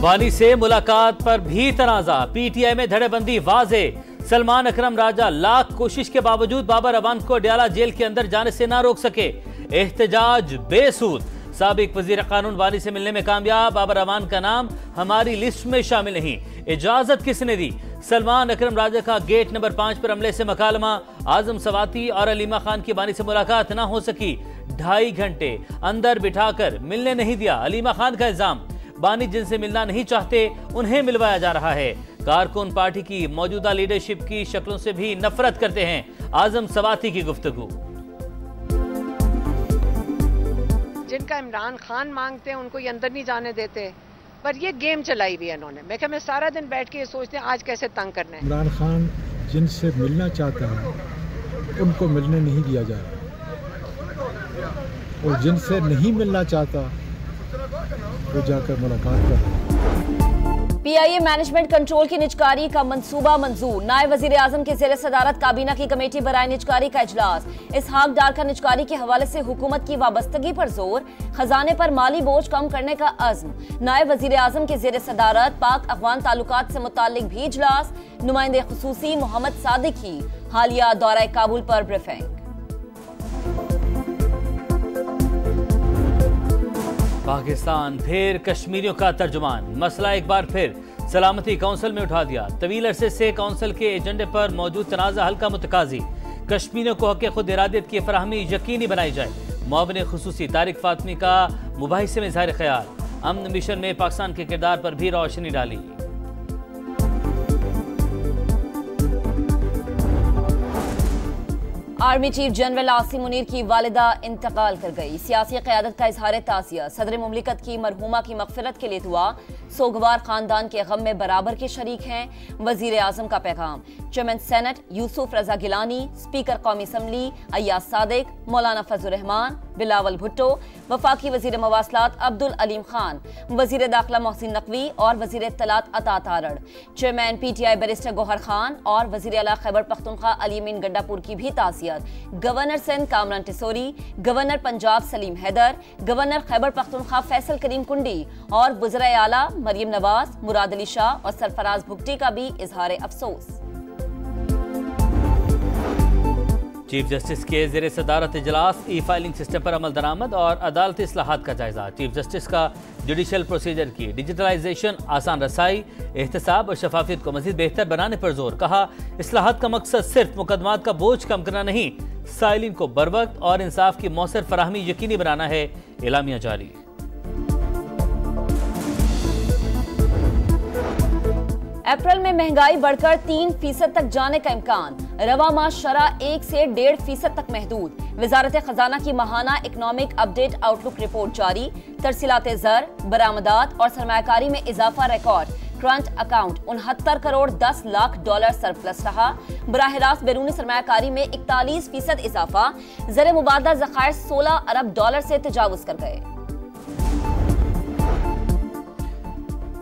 वानी से मुलाकात पर भी तनाजा, पीटीआई में धड़ेबंदी वाजे। सलमान अकरम राजा लाख कोशिश के बावजूद बाबर अवान को अडयाला जेल के अंदर जाने से ना रोक सके। एहतजाज बेसूद, साबिक वजीर कानून वानी से मिलने में कामयाब, बाबर अवान का नाम हमारी लिस्ट में शामिल नहीं, इजाजत किसने दी? सलमान अकरम राजा का गेट नंबर 5 पर हमले से मकालमा, आजम सवाती और अलीमा खान की वानी से मुलाकात ना हो सकी। 2.5 घंटे अंदर बिठाकर मिलने नहीं दिया, अलीमा खान का इल्जाम। बानी जिनसे मिलना नहीं चाहते उन्हें मिलवाया जा रहा है। कारकुन पार्टी की मौजूदा लीडरशिप की शक्लों से भी नफरत करते हैं, आजम सवाती की गुफ्तगू। जिनका इमरान खान मांगते हैं उनको ये अंदर नहीं जाने देते, पर ये गेम चलाई हुई है इन्होंने। मैं सारा दिन बैठ के ये सोचते हैं आज कैसे तंग करना है। इमरान खान जिनसे मिलना चाहता है उनको मिलने नहीं दिया जा रहा, और जिनसे नहीं मिलना चाहता वो जाकर मुलाकात कर। पीआईए मैनेजमेंट कंट्रोल की निजकारी का मंसूबा मंजूर, नायब वजीर आजम के जेर सदारत काबीना की कमेटी बराए निजकारी का इजलास। इसहाक डार का निजकारी के हवाले से हुकूमत की वाबस्तगी पर जोर, खजाने पर माली बोझ कम करने का अज़्म। नायब वजीर आजम के जेर सदारत पाक अफगान ताल्लुकात से मुताल्लिक भी इजलास। नुमाइंदे खुसूसी मोहम्मद सादिक की हालिया दौरा काबुल पर ब्रीफिंग। पाकिस्तान फिर कश्मीरियों का तर्जुमान, मसला एक बार फिर सलामती काउंसिल में उठा दिया। तवील अरसे से काउंसिल के एजेंडे पर मौजूद तनाज़ा हल का मुतकाजी, कश्मीरियों को हक़ खुद इरादत की फराहमी यकीनी बनाई जाए। मुआविन खुसूसी तारिक फातमी का मुबाहिसे में इज़हार ख्याल, अमन मिशन में पाकिस्तान के किरदार पर भी रोशनी डाली। Army chief general Asim Munir की वालिदा इंतकाल कर गई। सियासी क़यादत का इजहार ताज़िया, सदर मुमलिकत की मरहूमा की मग़फ़िरत के लिए दुआ, सोगवार ख़ानदान के गम में बराबर के शरीक हैं। वज़ीर आज़म का पैगाम, चेयरमैन सेनेट यूसुफ रज़ा गिलानी, स्पीकर कौमी असम्बली अय्याज सादिक, मौलाना फजलुर रहमान, बिलावल भुट्टो, वफाकी वज़ीर मवासलात अब्दुल अलीम खान, वज़ीर दाखिला मोहसिन नकवी और वज़ीर इत्तलात Ata Tarar, chairman PTI barrister Gohar Khan और वज़ीर आला खैबर पख्तूनख्वा अली अमीन गंडापुर की भी ताज़ियत। Governor Sindh Kamran Tessori, governor Punjab Salim Haider, governor Khyber Pakhtunkhwa Faisal Karim Kundi और वज़ीर आला मरियम नवाज, मुराद अली शाह और सरफराज भुगटी का भी इजहार अफसोस। चीफ जस्टिस के ज़ेर सदारत इजलास, ई फाइलिंग सिस्टम पर अमल दरामद और अदालती इस्लाहात का जायजा। चीफ जस्टिस का जुडिशल प्रोसीजर की डिजिटलाइजेशन, आसान रसाई, एहतसाब और शफाफियत को मजीद बेहतर बनाने पर जोर। कहा इस्लाहात का मकसद सिर्फ मुकदमात का बोझ कम करना नहीं, साइलिन को बरवक्त और इंसाफ की मौसर फराहमी यकीनी बनाना है। एलामिया जारी। अप्रैल में महंगाई बढ़कर 3% तक जाने का इम्कान, रवा माह शरह 1 से 1.5% तक महदूद। वजारत खजाना की माहाना इकनॉमिक अपडेट आउटलुक रिपोर्ट जारी, तरसीलाते ज़र, बरामदात और सरमायाकारी में इजाफा record. Current account 69 crore 10 lakh dollar surplus रहा। बराह रास्त बैरूनी सरमायाकारी में 41% इजाफा। ज़र मुबादला ज़खायर 16 अरब डॉलर से तजावुज कर गए।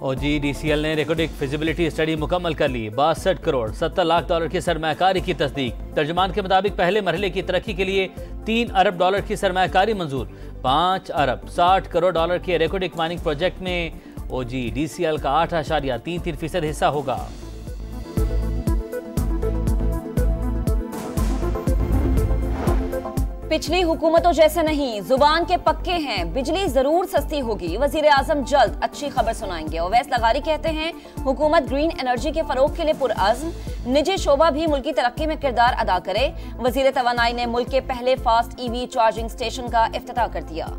OGDCL ने रिकॉर्डिक फिजिबिलिटी स्टडी मुकम्मल कर ली। 62 करोड़ 70 लाख डॉलर की सरमायाकारी की तस्दीक। तर्जुमान के मुताबिक पहले मरहले की तरक्की के लिए 3 अरब डॉलर की सरमायाकारी मंजूर। 5 अरब 60 करोड़ डॉलर के रिकॉर्डिक माइनिंग प्रोजेक्ट में OGDCL का 8.33% हिस्सा होगा। पिछली हुकूमतों जैसे नहीं, जुबान के पक्के हैं, बिजली जरूर सस्ती होगी, वजीर आजम जल्द अच्छी खबर सुनाएंगे। ओवैस लगारी कहते हैं हुकूमत ग्रीन एनर्जी के फरोग के लिए पुरअज़्म, निजी शोबा भी मुल्की तरक्की में किरदार अदा करे। वजीर तवानाई ने मुल्क के पहले फास्ट EV चार्जिंग स्टेशन का इफ्तिताह कर दिया।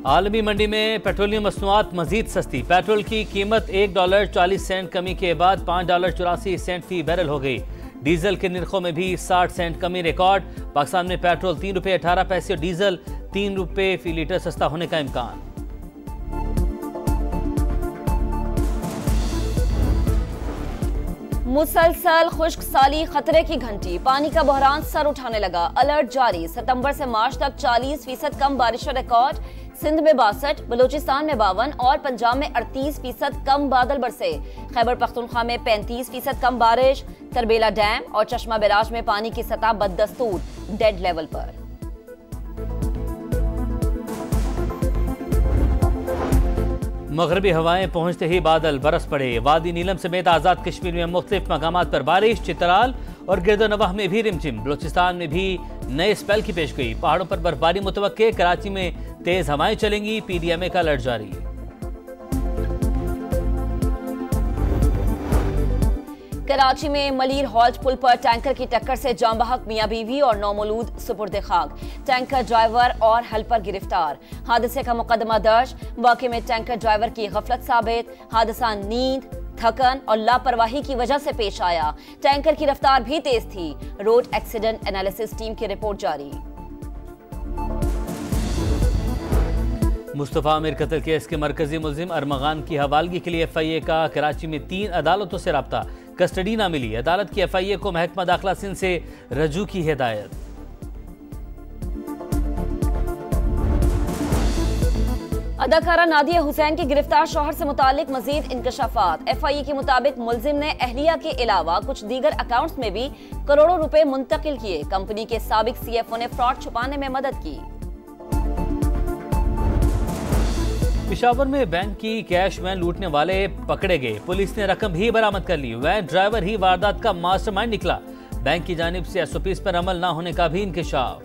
आलमी मंडी में पेट्रोलियम मसनूआत मजीद सस्ती। पेट्रोल की कीमत $1.40 कमी के बाद $5.84 फी बैरल हो गई। डीजल के निर्खों में भी 60 सेंट कमी रिकॉर्ड। पाकिस्तान में पेट्रोल ₹3.18 और डीजल ₹3 फी लीटर सस्ता होने का इम्कान। मुसलसल खुश्क साली खतरे की घंटी, पानी का बहरान सर उठाने लगा, अलर्ट जारी। सितंबर से मार्च तक 40% कम बारिश का रिकॉर्ड। सिंध में 62, बलूचिस्तान में 52 और पंजाब में 38% कम बादल बरसे। खैबर पख्तूनख्वा में 35% कम बारिश। तरबेला डैम और चश्मा बैराज में पानी की सतह बददस्तूर डेड लेवल पर। मगरबी हवाएं पहुंचते ही बादल बरस पड़े। वादी नीलम समेत आजाद कश्मीर में मुख्तलिफ मकामात पर बारिश। चित्राल और गिरदोनवाह में भी रिमझिम। बलोचिस्तान में भी नए स्पेल की पेशगोई। पहाड़ों पर बर्फबारी मुतवक्के। कराची में तेज हवाएं चलेंगी। PDMA का अलर्ट जारी। कराची में मलीर हॉल्ट पुल पर टैंकर की टक्कर से जांबहक मियां बीवी और नौमौलूद सुपुर्द खाक। टैंकर ड्राइवर और हेल्पर गिरफ्तार। हादसे का मुकदमा दर्ज। वाक़े में टैंकर ड्राइवर की गफलत साबित। हादसा नींद, थकन और लापरवाही की वजह से पेश आया। टैंकर की रफ्तार भी तेज थी। रोड एक्सीडेंट एनालिसिस टीम की रिपोर्ट जारी। मुस्तफा आमिर कत्ल केस के मरकजी मुलजिम अरमगान की हवालगी के लिए FIA का कराची में 3 अदालतों से राब्ता। कस्टडी ना मिली। अदालत की FIA को महकमा दाखिला सिंध से रजू की हिदायत। अदाकारा नादिया हुसैन के गिरफ्तार शौहर से मुतालिक मजीद इंकशाफात। FIA के मुताबिक मुलजिम ने अहलिया के अलावा कुछ दीगर अकाउंट्स में भी करोड़ों रुपए मुंतकिल किए। कंपनी के साबिक CFO ने फ्रॉड छुपाने में मदद की। पेशावर में बैंक की कैश वैन लूटने वाले पकड़े गए। पुलिस ने रकम भी बरामद कर ली। वैन ड्राइवर ही वारदात का मास्टरमाइंड निकला। बैंक की जानिब से SOPs पर अमल न होने का भी इंकशाफ।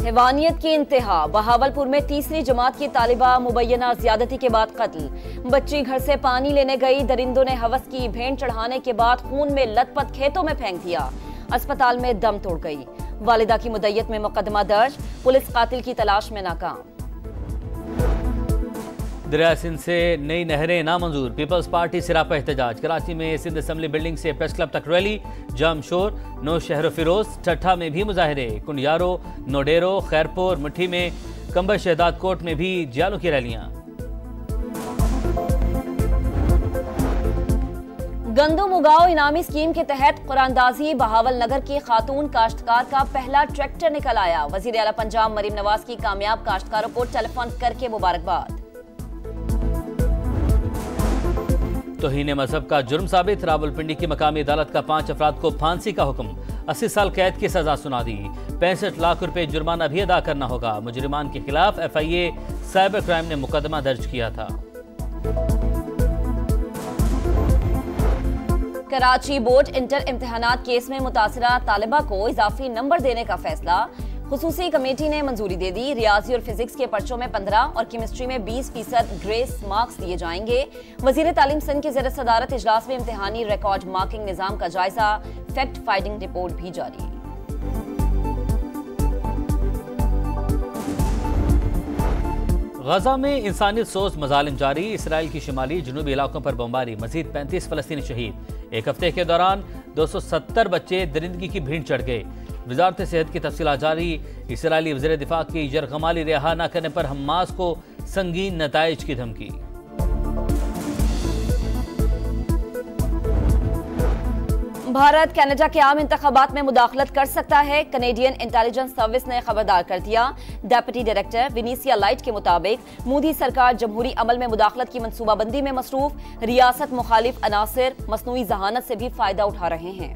हैवानियत की इंतहा। बहावलपुर में तीसरी जमात की तालिबा मुबैना ज्यादती के बाद कत्ल। बच्ची घर से पानी लेने गई। दरिंदों ने हवस की भेंट चढ़ाने के बाद खून में लथपथ खेतों में फेंक दिया। अस्पताल में दम तोड़ गई। वालिदा की मुद्दत में मुकदमा दर्ज। पुलिस कातिल की तलाश में नाकाम। दरिया सिंध से नई नहरें नामंजूर। पीपल्स पार्टी सिरापा एहतजाज। कराची में सिंध असेंबली बिल्डिंग से प्रेस क्लब तक रैली। जाम शोर। नो शहर फिरोज। ठट्ठा में भी मुजाहिरे। कुंडियारो, नोडेरो, खैरपुर, मुट्ठी में, कंबर शहदाद कोट में भी जियालों की रैलियां। गंदम उगाओ इनामी स्कीम के तहत कुरानदाजी। बहावल नगर की खातून काश्तकार का पहला ट्रैक्टर निकल आया। वजीर आला पंजाब मरीम नवाज की कामयाब काश्तकारों को टेलीफोन करके मुबारकबाद। तौहीन मजहब का जुर्म साबित। रावलपिंडी की मकामी अदालत का 5 अफराद को फांसी का हुक्म। 80 साल कैद की सजा सुना दी। 65 लाख रुपए जुर्माना भी अदा करना होगा। मुजरिमान के खिलाफ FIA साइबर क्राइम ने मुकदमा दर्ज किया था। कराची बोर्ड इंटर इम्तिहानात केस में मुतासिरा तालिबा को इजाफी नंबर देने का फैसला। खुसूसी कमेटी ने मंजूरी दे दी। रियाजी और फिजिक्स के पर्चों में 15 और केमिस्ट्री में 20% ग्रेस मार्क्स दिए जाएंगे। वजीर तालीम सिंध की ज़ेर सदारत इजलास में इम्तिहानी रिकॉर्ड मार्किंग निज़ाम का जायजा। फैक्ट फाइंडिंग रिपोर्ट भी जारी। गजा में इंसानियत सोज मजालिम जारी। इसराइल की शुमाली जनूबी इलाकों पर बमबारी। मजीद 35 फलस्तीनी शहीद। एक हफ्ते के दौरान 270 बच्चे दरिंदगी की भीड़ चढ़ गए। वजारत सेहत की तफसीलात जारी। इसराइली वज़ीर दिफा की यरगमाली रिहा न करने पर हमास को संगीन नताइज की धमकी। भारत कनाडा के आम इंतखाबात में मुदाखलत कर सकता है। कनेडियन इंटेलिजेंस सर्विस ने खबरदार कर दिया। डेप्यूटी डायरेक्टर विनीसिया लाइट के मुताबिक मोदी सरकार जमहूरी अमल में मुदाखलत की मनसूबाबंदी में मसरूफ। रियासत मुखालिफ अनासिर मसनूई जहानत से भी फायदा उठा रहे हैं।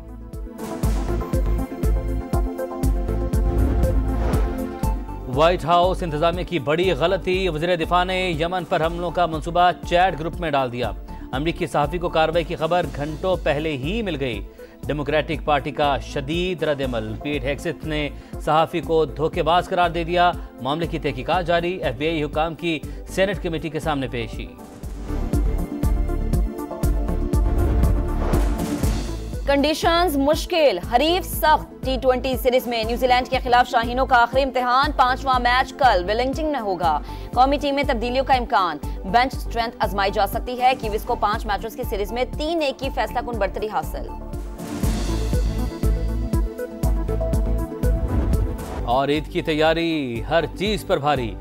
व्हाइट हाउस इंतजामिया की बड़ी गलती। वज़ीर दिफा ने यमन पर हमलों का मंसूबा चैट ग्रुप में डाल दिया। अमरीकी सहाफ़ी को कार्रवाई की खबर घंटों पहले ही मिल गई। डेमोक्रेटिक पार्टी का शदीद रद्द-ए-अमल। पीट हेग्सेथ ने सहाफ़ी को धोखेबाज करार दे दिया। मामले की तहकीकात जारी। FBI हुकाम की सेनेट कमेटी के सामने पेशी। कंडीशंस मुश्किल, हरीफ सख्त। T20 सीरीज में न्यूजीलैंड के खिलाफ शाहीनों का आखिरी इम्तिहान। 5वां मैच कल वेलिंगटन में होगा। कौमी टीम में तब्दीलियों का इम्कान। बेंच स्ट्रेंथ आजमाई जा सकती है। कीवीज को 5 मैचों की सीरीज में 3-1 की फैसला कुन बढ़तरी हासिल। और ईद की तैयारी हर चीज पर भारी।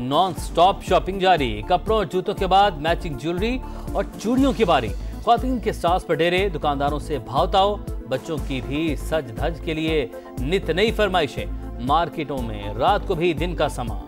नॉन स्टॉप शॉपिंग जारी। कपड़ों और जूतों के बाद मैचिंग ज्वेलरी और चूड़ियों की बारी। ख्वातीन के स्टॉल्स पर डेरे। दुकानदारों से भाव-ताव। बच्चों की भी सज धज के लिए नित नई फरमाइशें। मार्केटों में रात को भी दिन का समा।